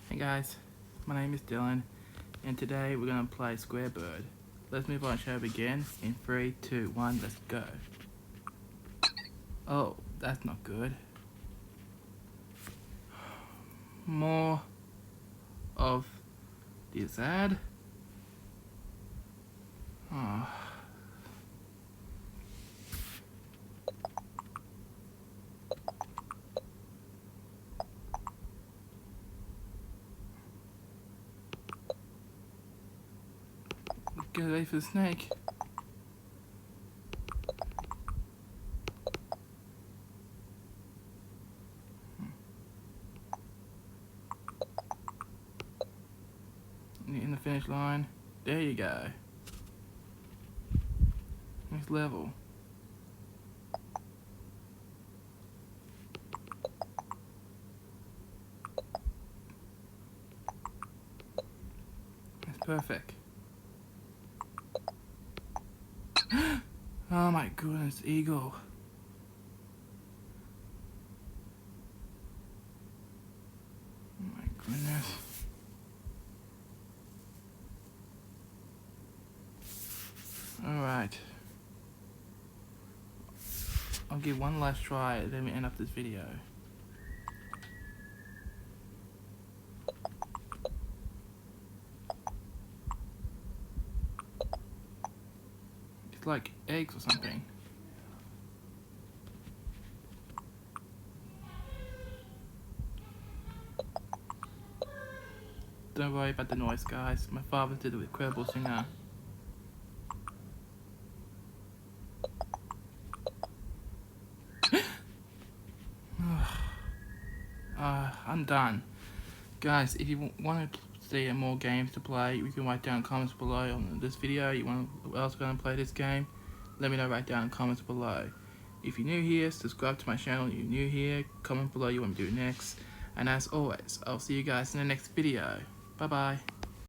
Hey guys, my name is Dylan, and today we're gonna play Square Bird. Let's move on, shall we begin? In 3, 2, 1, let's go. Oh, that's not good. More of this ad. Oh. Get ready for the snake. In the finish line. There you go. Next level. That's perfect. Oh my goodness, eagle. Oh my goodness. Alright. I'll give one last try, then we end up this video. It's like eggs or something. Don't worry about the noise, guys. My father did it with Incredible Singer. I'm done. Guys, if you want to see more games to play, you can write down comments below on this video. You want who else going to play this game? Let me know right down in comments below. If you're new here, subscribe to my channel. If you're new here, comment below you want me to do next. And as always, I'll see you guys in the next video. Bye bye.